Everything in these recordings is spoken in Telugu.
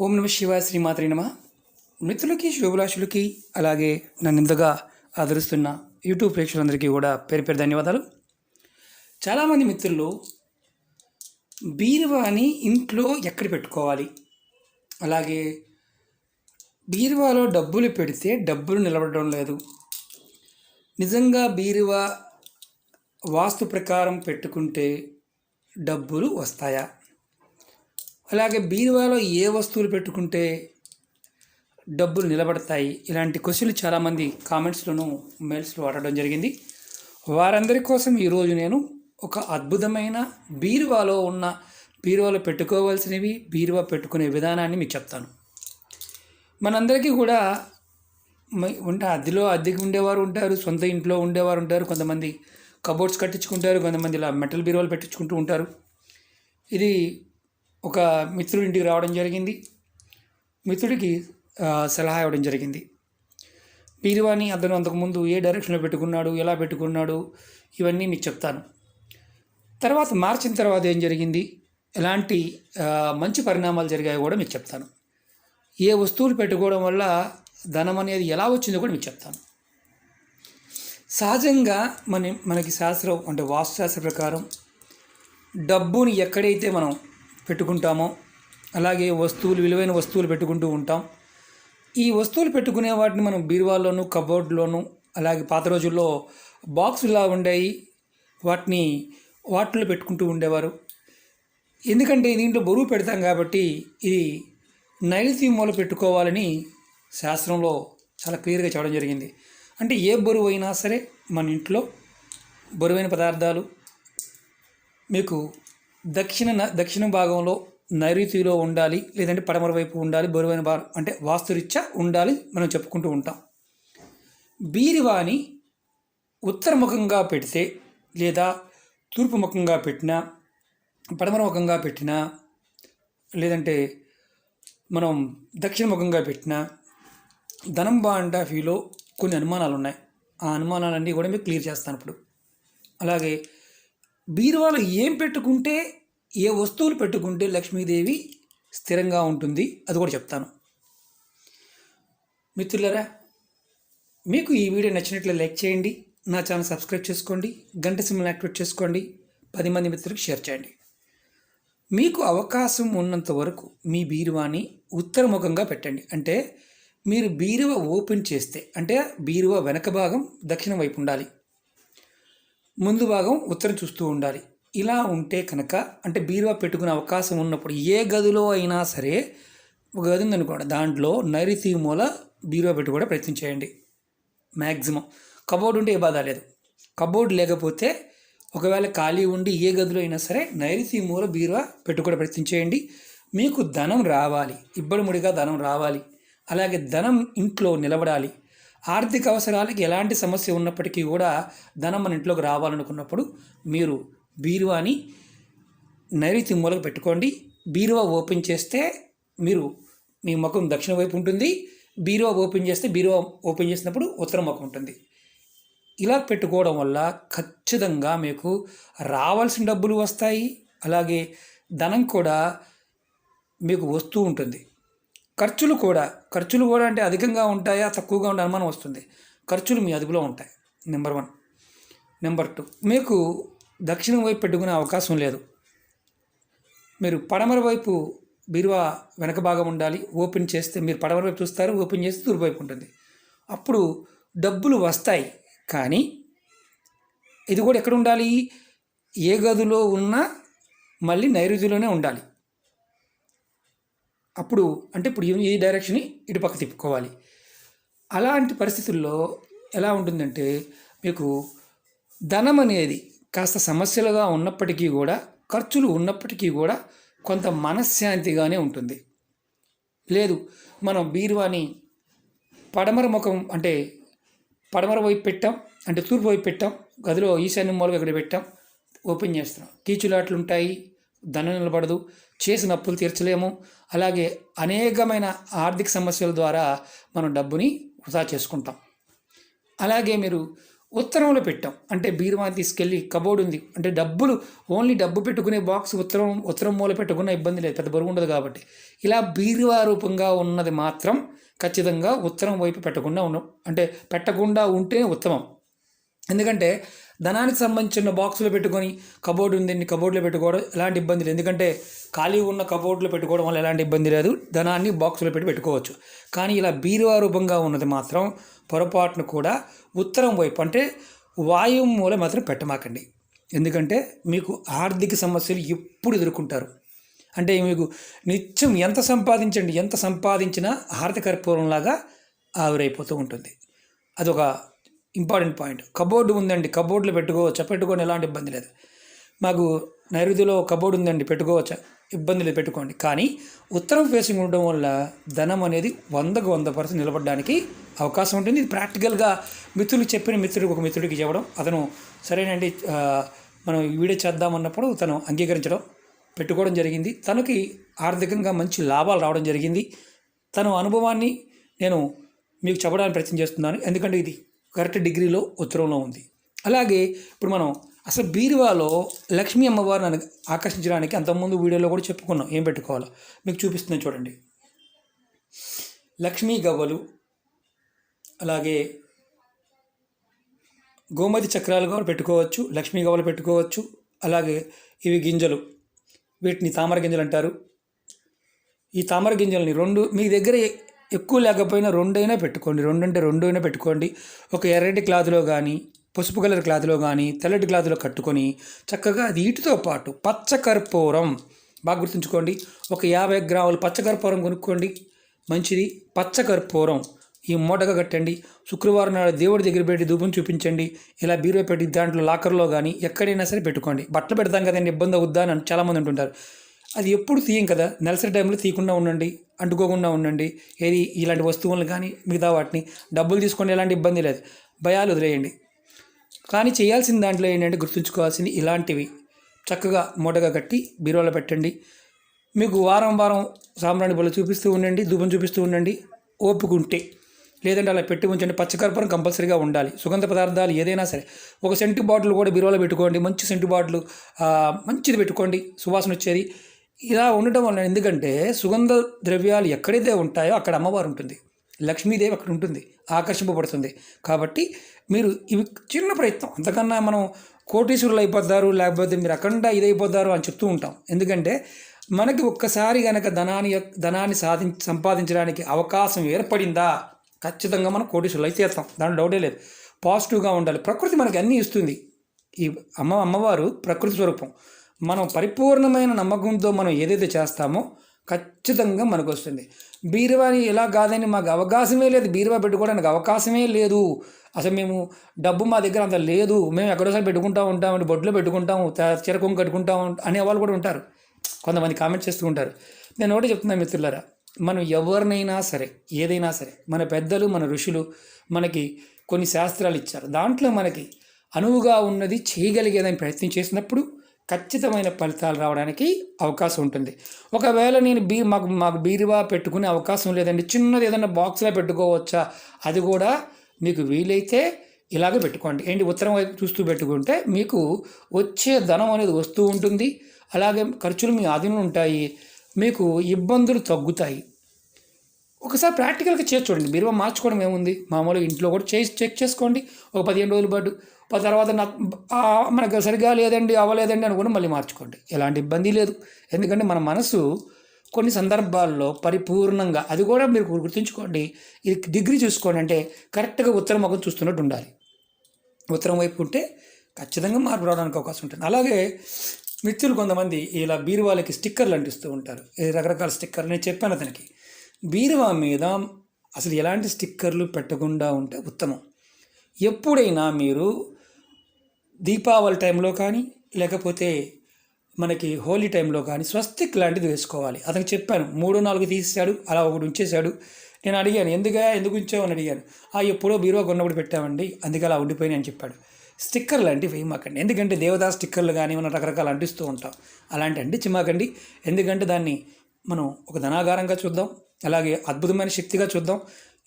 ఓం నమ శివాయ శ్రీమాత్రే నమ. మిత్రులకి శుభాభిలాషులకి అలాగే నన్ను ఇంతగా ఆదరిస్తున్న యూట్యూబ్ ప్రేక్షకులందరికీ కూడా పేరు పేరు ధన్యవాదాలు. చాలామంది మిత్రులు బీరువాని ఇంట్లో ఎక్కడ పెట్టుకోవాలి, అలాగే బీరువాలో డబ్బులు పెడితే డబ్బులు నిలబడడం లేదు, నిజంగా బీరువా వాస్తు ప్రకారం పెట్టుకుంటే డబ్బులు వస్తాయా, అలాగే బీరువాలో ఏ వస్తువులు పెట్టుకుంటే డబ్బులు నిలబడతాయి, ఇలాంటి క్వశ్చన్లు చాలామంది కామెంట్స్లోనూ మెయిల్స్లో అడగడం జరిగింది. వారందరి కోసం ఈరోజు నేను ఒక అద్భుతమైన బీరువాలో పెట్టుకోవాల్సినవి, బీరువా పెట్టుకునే విధానాన్ని మీకు చెప్తాను. మనందరికీ కూడా అద్దెకి ఉండేవారు ఉంటారు, సొంత ఇంట్లో ఉండేవారు ఉంటారు, కొంతమంది కబోర్డ్స్ కట్టించుకుంటారు, కొంతమంది ఇలా మెటల్ బీరువాలు పెట్టించుకుంటూ ఉంటారు. ఇది ఒక మిత్రుడి ఇంటికి రావడం జరిగింది. మిత్రుడికి సలహా ఇవ్వడం జరిగింది. బీరువాని అతను అంతకుముందు ఏ డైరెక్షన్లో పెట్టుకున్నాడు, ఎలా పెట్టుకున్నాడు, ఇవన్నీ మీకు చెప్తాను. తర్వాత మార్చిన తర్వాత ఏం జరిగింది, ఎలాంటి మంచి పరిణామాలు జరిగాయో కూడా మీకు చెప్తాను. ఏ వస్తువులు పెట్టుకోవడం వల్ల ధనం అనేది ఎలా వచ్చిందో కూడా మీకు చెప్తాను. సహజంగా మనకి శాస్త్రం అంటే వాస్తుశాస్త్ర ప్రకారం డబ్బుని ఎక్కడైతే మనం పెట్టుకుంటామో, అలాగే విలువైన వస్తువులు పెట్టుకుంటూ ఉంటాం. ఈ వస్తువులు పెట్టుకునే వాటిని మనం బీరువాల్లోనూ, కబోర్డ్లోనూ, అలాగే పాత రోజుల్లో బాక్సులా ఉండేవి, వాటిలో పెట్టుకుంటూ ఉండేవారు. ఎందుకంటే దీంట్లో బరువు పెడతాం కాబట్టి ఇది నైరుతి మూల పెట్టుకోవాలని శాస్త్రంలో చాలా క్లియర్గా చెప్పడం జరిగింది. అంటే ఏ బరువు అయినా సరే మన ఇంట్లో బరువైన పదార్థాలు మీకు దక్షిణ భాగంలో నైరుతిలో ఉండాలి, లేదంటే పడమర వైపు ఉండాలి, బరువైన భాగం అంటే వాస్తురీత్యా ఉండాలి మనం చెప్పుకుంటూ ఉంటాం. బీరువాని ఉత్తరముఖంగా పెడితే, లేదా తూర్పు ముఖంగా పెట్టినా, పడమర ముఖంగా పెట్టినా, లేదంటే మనం దక్షిణ ముఖంగా పెట్టినా ధనం పాయింట్ ఆఫ్ వ్యూలో కొన్ని అనుమానాలు ఉన్నాయి. ఆ అనుమానాలన్నీ కూడా మీకు క్లియర్ చేస్తాను ఇప్పుడు. అలాగే బీరువాలో ఏం పెట్టుకుంటే, ఏ వస్తువులు పెట్టుకుంటే లక్ష్మీదేవి స్థిరంగా ఉంటుంది, అది కూడా చెప్తాను. మిత్రులారా, మీకు ఈ వీడియో నచ్చినట్లయితే లైక్ చేయండి, నా ఛానల్ సబ్స్క్రైబ్ చేసుకోండి, గంట సింబల్ యాక్టివేట్ చేసుకోండి, 10 మంది మిత్రులకు షేర్ చేయండి. మీకు అవకాశం ఉన్నంత వరకు మీ బీరువాని ఉత్తరముఖంగా పెట్టండి. అంటే మీరు బీరువా ఓపెన్ చేస్తే, అంటే బీరువా వెనక భాగం దక్షిణం వైపు ఉండాలి, ముందు భాగం ఉత్తరం చూస్తూ ఉండాలి. ఇలా ఉంటే కనుక, అంటే బీరువా పెట్టుకునే అవకాశం ఉన్నప్పుడు ఏ గదిలో అయినా సరే, ఒక గది ఉందనుకోండి, దాంట్లో నైరుతి మూల బీరువా పెట్టుకోవడం ప్రయత్నం చేయండి. మ్యాక్సిమం కబోర్డ్ ఉంటే ఏ బాధ లేదు. కబోర్డ్ లేకపోతే ఒకవేళ ఖాళీ ఉండి ఏ గదిలో అయినా సరే నైరుతి మూల బీరువా పెట్టుకోవడం ప్రయత్నం చేయండి. మీకు ధనం రావాలి, ఇబ్బడిముడిగా ధనం రావాలి, అలాగే ధనం ఇంట్లో నిలబడాలి. ఆర్థిక అవసరాలకి ఎలాంటి సమస్య ఉన్నప్పటికీ కూడా ధనం మన ఇంట్లోకి రావాలనుకున్నప్పుడు మీరు బీరువాని నైరుతి మూలకు పెట్టుకోండి. బీరువా ఓపెన్ చేస్తే మీ ముఖం దక్షిణ వైపు ఉంటుంది. బీరువా ఓపెన్ చేసినప్పుడు ఉత్తర ముఖం ఉంటుంది. ఇలా పెట్టుకోవడం వల్ల ఖచ్చితంగా మీకు రావాల్సిన డబ్బులు వస్తాయి, అలాగే ధనం కూడా మీకు వస్తూ ఉంటుంది. ఖర్చులు కూడా అంటే అధికంగా ఉంటాయా, తక్కువగా ఉండే అనుమానం వస్తుంది. ఖర్చులు మీ అదుపులో ఉంటాయి, నెంబర్ 1. నెంబర్ 2, మీకు దక్షిణం వైపు పెట్టుకునే అవకాశం లేదు. మీరు పడమర వైపు బీరువా వెనక భాగం ఉండాలి. ఓపెన్ చేస్తే మీరు పడమర వైపు చూస్తారు, ఓపెన్ చేస్తే తూర్పు వైపు ఉంటుంది. అప్పుడు డబ్బులు వస్తాయి. కానీ ఇది కూడా ఎక్కడ ఉండాలి, ఏ గదిలో ఉన్నా మళ్ళీ నైరుతిలోనే ఉండాలి. ఇప్పుడు ఈ డైరెక్షన్ ఇటు పక్క తిప్పుకోవాలి. అలాంటి పరిస్థితుల్లో ఎలా ఉంటుందంటే, మీకు ధనం అనేది కాస్త సమస్యలుగా ఉన్నప్పటికీ కూడా, ఖర్చులు ఉన్నప్పటికీ కూడా కొంత మనశ్శాంతిగానే ఉంటుంది. లేదు, మనం బీరువాని పడమర ముఖం అంటే పడమర వైపు పెట్టాం, అంటే తూర్పు వైపు పెట్టాం, గదిలో ఈశాన్య మూలగా ఇక్కడ పెట్టాం, ఓపెన్ చేస్తున్నాం, కీచులాట్లు ఉంటాయి, ధనం నిలబడదు, చేసిన అప్పులు తీర్చలేము, అలాగే అనేకమైన ఆర్థిక సమస్యల ద్వారా మనం డబ్బుని వృధా చేసుకుంటాం. అలాగే మీరు ఉత్తరంలో పెట్టాం. అంటే బీరువాని తీసుకెళ్ళి కబోర్డ్ ఉంది అంటే ఓన్లీ డబ్బు పెట్టుకునే బాక్స్ ఉత్తరం మూల పెట్టుకున్న ఇబ్బంది లేదు, పెద్ద బరువు ఉండదు కాబట్టి. ఇలా బీరువా రూపంగా ఉన్నది మాత్రం ఖచ్చితంగా ఉత్తరం వైపు పెట్టకుండా ఉంటే ఉత్తమం. ఎందుకంటే ధనానికి సంబంధించిన బాక్సులో పెట్టుకొని కబోర్డు ఉందండి కబోర్డులో పెట్టుకోవడం ఎలాంటి ఇబ్బంది లేదు. ఎందుకంటే ఖాళీ ఉన్న కబోర్డులో పెట్టుకోవడం వల్ల ఎలాంటి ఇబ్బంది లేదు, ధనాన్ని బాక్సులో పెట్టుకోవచ్చు. కానీ ఇలా బీరువా రూపంగా ఉన్నది మాత్రం పొరపాటును కూడా ఉత్తరం వైపు అంటే వాయువు మూల మాత్రం పెట్టమాకండి. ఎందుకంటే మీకు ఆర్థిక సమస్యలు ఎప్పుడు ఎదుర్కొంటారు. అంటే మీకు నిత్యం ఎంత సంపాదించినా హారతికర్పూరంలాగా ఆవిరైపోతూ ఉంటుంది. అదొక ఇంపార్టెంట్ పాయింట్. కబోర్డు ఉందండి, కబోర్డులో పెట్టుకొని ఎలాంటి ఇబ్బంది లేదు. మాకు నైరుతిలో కబోర్డు ఉందండి, పెట్టుకోవచ్చా, ఇబ్బంది లేదు, పెట్టుకోండి. కానీ ఉత్తరం ఫేసింగ్ ఉండడం వల్ల ధనం అనేది 100% నిలబడడానికి అవకాశం ఉంటుంది. ఇది ప్రాక్టికల్గా ఒక మిత్రుడికి చెప్పడం, అతను సరేనండి మనం వీడియో చేద్దామన్నప్పుడు తను అంగీకరించడం, పెట్టుకోవడం జరిగింది. తనకి ఆర్థికంగా మంచి లాభాలు రావడం జరిగింది. తన అనుభవాన్ని నేను మీకు చెప్పడానికి ప్రయత్నం చేస్తున్నాను, ఎందుకంటే ఇది కరెక్ట్ డిగ్రీలో ఉత్తరంలో ఉంది. అలాగే ఇప్పుడు మనం అసలు బీరువాలో లక్ష్మీ అమ్మవారిని ఆకర్షించడానికి అంతకుముందు వీడియోలో కూడా చెప్పుకున్నాం ఏం పెట్టుకోవాలో. మీకు చూపిస్తున్నాను చూడండి. లక్ష్మీ గవ్వలు, అలాగే గోమతి చక్రాలు కూడా పెట్టుకోవచ్చు, లక్ష్మీ గవ్వలు పెట్టుకోవచ్చు. అలాగే ఇవి గింజలు, వీటిని తామర గింజలు అంటారు. ఈ తామర గింజలని మీ దగ్గర ఎక్కువ లేకపోయినా రెండైనా పెట్టుకోండి. ఒక ఎర్రటి క్లాత్లో కానీ, పసుపు కలర్ క్లాత్లో కానీ, తెల్లటి క్లాత్లో కట్టుకొని చక్కగా అది వీటితో పాటు పచ్చకర్పూరం బాగా గుర్తుంచుకోండి. ఒక 50 గ్రాములు పచ్చకర్పూరం కొనుక్కోండి, మంచిది. పచ్చకర్పూరం ఈ మూటగా కట్టండి. శుక్రవారం నాడు దేవుడి దగ్గర పెట్టి ధూపం చూపించండి. ఇలా బీరువా పెట్టి దాంట్లో లాకర్లో కానీ ఎక్కడైనా సరే పెట్టుకోండి. బట్టలు పెడతాం కదండి, ఇబ్బంది అవుద్దా అని చాలామంది అంటుంటారు. అది ఎప్పుడు తీయం కదా, నెలసరి టైంలో తీయకుండా ఉండండి, అంటుకోకుండా ఉండండి. ఇలాంటి వస్తువులను కానీ మిగతా వాటిని డబ్బులు తీసుకోండి, ఎలాంటి ఇబ్బంది లేదు, భయాలు వదిలేయండి. కానీ చేయాల్సిన దాంట్లో ఏంటంటే గుర్తుంచుకోవాల్సింది ఇలాంటివి చక్కగా మూటగా కట్టి బీరువాలో పెట్టండి. మీకు వారం సాంబ్రాణి బొల్ల చూపిస్తూ ఉండండి, ధూపం చూపిస్తూ ఉండండి ఓపుకుంటే. లేదంటే అలా పెట్టి ఉంచండి. పచ్చకర్పూరం కంపల్సరీగా ఉండాలి. సుగంధ పదార్థాలు ఏదైనా సరే, ఒక సెంటు బాటిల్ కూడా బీరువాలో పెట్టుకోండి. మంచి సెంటు బాటిల్ మంచిది పెట్టుకోండి, సువాసన వచ్చేది. ఇలా ఉండటం వల్ల ఎందుకంటే సుగంధ ద్రవ్యాలు ఎక్కడైతే ఉంటాయో అక్కడ అమ్మవారు ఉంటుంది, లక్ష్మీదేవి అక్కడ ఉంటుంది, ఆకర్షింపబడుతుంది. కాబట్టి మీరు ఇవి చిన్న ప్రయత్నం, అంతకన్నా మనం కోటీశ్వరులు అయిపోతారు, లేకపోతే మీరు అఖండ ఇదైపోతారు అని చెప్తూ ఉంటాం. ఎందుకంటే మనకి ఒక్కసారి కనుక ధనాన్ని సంపాదించడానికి అవకాశం ఏర్పడిందా ఖచ్చితంగా మనం కోటీశ్వరులు అయితేస్తాం, దాంట్లో డౌటే లేదు. పాజిటివ్గా ఉండాలి. ప్రకృతి మనకి అన్నీ ఇస్తుంది. ఈ అమ్మవారు ప్రకృతి స్వరూపం. మనం పరిపూర్ణమైన నమ్మకంతో మనం ఏదైతే చేస్తామో ఖచ్చితంగా మనకు వస్తుంది. బీరువాని ఇలా కాదని మాకు అవకాశమే లేదు, బీరువా పెట్టుకోవడానికి అవకాశమే లేదు, అసలు మేము డబ్బు మా దగ్గర అంత లేదు, మేము ఎక్కడోసారి పెట్టుకుంటూ ఉంటాం, బొడ్లో పెట్టుకుంటాము, చిరకం కట్టుకుంటాము అనేవాళ్ళు కూడా ఉంటారు. కొంతమంది కామెంట్ చేస్తూ ఉంటారు. నేను ఒకటి చెప్తున్నాను మిత్రులారా, మనం ఎవరినైనా సరే ఏదైనా సరే మన పెద్దలు మన ఋషులు మనకి కొన్ని శాస్త్రాలు ఇచ్చారు. దాంట్లో మనకి అనువుగా ఉన్నది చేయగలిగేదని ప్రయత్నం చేసినప్పుడు ఖచ్చితమైన ఫలితాలు రావడానికి అవకాశం ఉంటుంది. ఒకవేళ నేను మాకు బీరువా పెట్టుకునే అవకాశం లేదండి, చిన్నది ఏదైనా బాక్స్లో పెట్టుకోవచ్చా, అది కూడా మీకు వీలైతే ఇలాగే పెట్టుకోండి. ఉత్తరం వైపు చూస్తూ పెట్టుకుంటే మీకు వచ్చే ధనం అనేది వస్తూ ఉంటుంది. అలాగే ఖర్చులు మీ ఆధీనంలో ఉంటాయి, మీకు ఇబ్బందులు తగ్గుతాయి. ఒకసారి ప్రాక్టికల్గా చేసి చూడండి. బీరువా మార్చుకోవడం ఏముంది, మామూలుగా ఇంట్లో కూడా చెక్ చేసుకోండి. ఒక 15 రోజుల పాటు తర్వాత మనకు సరిగా లేదండి అవ్వలేదండి అనుకుని మళ్ళీ మార్చుకోండి, ఎలాంటి ఇబ్బంది లేదు. ఎందుకంటే మన మనసు కొన్ని సందర్భాల్లో పరిపూర్ణంగా, అది కూడా మీరు గుర్తుంచుకోండి, ఇది డిగ్రీ చూసుకోండి, అంటే కరెక్ట్గా ఉత్తరం ముఖం చూస్తున్నట్టు ఉండాలి. ఉత్తరం వైపు ఉంటే ఖచ్చితంగా మార్పు రావడానికి అవకాశం ఉంటుంది. అలాగే మిత్రులు కొంతమంది ఇలా బీరువాలకి స్టిక్కర్లు అంటిస్తూ ఉంటారు, రకరకాల స్టిక్కర్లు. నేను చెప్పాను అతనికి, బీరువా మీద అసలు ఎలాంటి స్టిక్కర్లు పెట్టకుండా ఉంటే ఉత్తమం. ఎప్పుడైనా మీరు దీపావళి టైంలో కానీ లేకపోతే మనకి హోలీ టైంలో కానీ స్వస్తిక్ లాంటిది వేసుకోవాలి. అతనికి చెప్పాను, 3-4 తీసాడు, అలా ఒకటి ఉంచేశాడు. నేను అడిగాను, ఎందుకు ఉంచావు అని అడిగాను. ఎప్పుడో బీరువా కొన్నప్పుడు పెట్టామండి, అందుకే అలా ఉండిపోయినాయి అని చెప్పాడు. స్టిక్కర్ లాంటివి వేయమాకండి, ఎందుకంటే దేవతా స్టిక్కర్లు కానీ మనం రకరకాలు అంటిస్తూ ఉంటాం, అలాంటి అంటించమాకండి. ఎందుకంటే దాన్ని మనం ఒక ధనాగారంగా చూద్దాం, అలాగే అద్భుతమైన శక్తిగా చూద్దాం.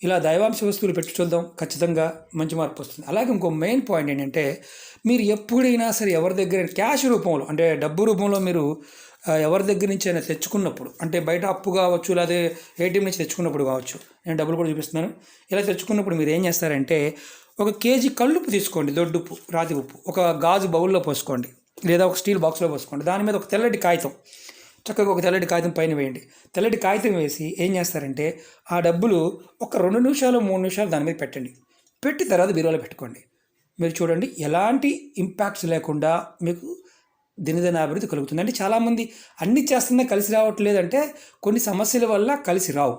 ఇలా దైవాంశ వస్తువులు పెట్టి చూద్దాం, ఖచ్చితంగా మంచి మార్పు వస్తుంది. అలాగే ఇంకో మెయిన్ పాయింట్ ఏంటంటే, మీరు ఎప్పుడైనా సరే ఎవరి దగ్గర క్యాష్ రూపంలో అంటే డబ్బు రూపంలో మీరు ఎవరి దగ్గర నుంచి అయినా తెచ్చుకున్నప్పుడు, అంటే బయట అప్పు కావచ్చు, లేదా ఏటీఎం నుంచి తెచ్చుకున్నప్పుడు కావచ్చు, నేను డబ్బులు కూడా చూపిస్తున్నాను. ఇలా తెచ్చుకున్నప్పుడు మీరు ఏం చేస్తారంటే, 1 కేజీ కల్లుప్పు తీసుకోండి, దొడ్డుప్పు, రాతి ఉప్పు, ఒక గాజు బౌల్లో పోసుకోండి, లేదా ఒక స్టీల్ బాక్స్లో పోసుకోండి. దాని మీద ఒక తెల్లటి కాగితం, చక్కగా ఒక తెల్లటి కాగితం పైన వేయండి. తెల్లటి కాగితం వేసి ఏం చేస్తారంటే, ఆ డబ్బులు ఒక 2 నిమిషాలు 3 నిమిషాలు దాని మీద పెట్టండి. పెట్టి తర్వాత బీరువాలో పెట్టుకోండి. మీరు చూడండి ఎలాంటి ఇంపాక్ట్స్ లేకుండా మీకు దినదిన అభివృద్ధి కలుగుతుంది. అంటే చాలామంది అన్ని చేస్తున్నా కలిసి రావట్లేదంటే కొన్ని సమస్యల వల్ల కలిసి రావు.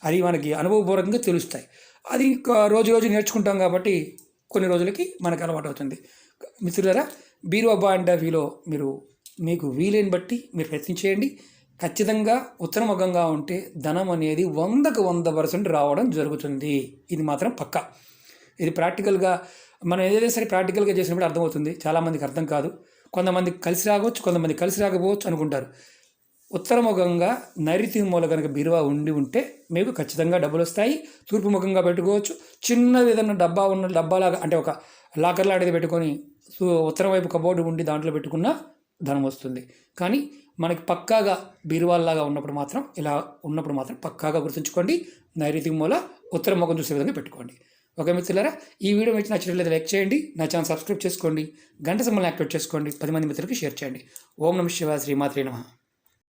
అది మనకి అనుభవపూర్వకంగా తెలుస్తాయి. అది రోజు రోజు నేర్చుకుంటాం కాబట్టి కొన్ని రోజులకి మనకు అలవాటు అవుతుంది. మిత్రులారా, బీరువా పాయింట్ ఆఫ్ వ్యూలో మీకు వీలైన బట్టి మీరు ప్రయత్నం చేయండి. ఖచ్చితంగా ఉత్తరముఖంగా ఉంటే ధనం అనేది 100కు 100% రావడం జరుగుతుంది. ఇది మాత్రం పక్కా. ఇది ప్రాక్టికల్గా మనం ఏదైనా సరే ప్రాక్టికల్గా చేసినప్పుడు అర్థమవుతుంది. చాలామందికి అర్థం కాదు. కొంతమంది కలిసి రావచ్చు, కొంతమంది కలిసి రాకపోవచ్చు అనుకుంటారు. ఉత్తరముఖంగా నైరుతి మూల కనుక బీరువా ఉంటే మీకు ఖచ్చితంగా డబ్బులు వస్తాయి. తూర్పు ముఖంగా పెట్టుకోవచ్చు. చిన్నది ఏదన్నా డబ్బాలాగా అంటే ఒక లాకర్ లాంటిది పెట్టుకొని ఉత్తరం వైపు కబోర్డు ఉండి దాంట్లో పెట్టుకున్న ధనం వస్తుంది. కానీ మనకి పక్కాగా బీరువాల్లాగా ఉన్నప్పుడు మాత్రం పక్కాగా గుర్తుంచుకోండి. నైరుతి మూల ఉత్తర ముఖం చూసే విధంగా పెట్టుకోండి. ఓకే మిత్రులారా, ఈ వీడియో మీకు నచ్చినట్లయితే లైక్ చేయండి, నా ఛానల్ సబ్స్క్రైబ్ చేసుకోండి, గంట సింబల్ని యాక్టివేట్ చేసుకోండి, 10 మంది మిత్రులకి షేర్ చేయండి. ఓం నమః శివాయ, శ్రీమాత్రే నమః.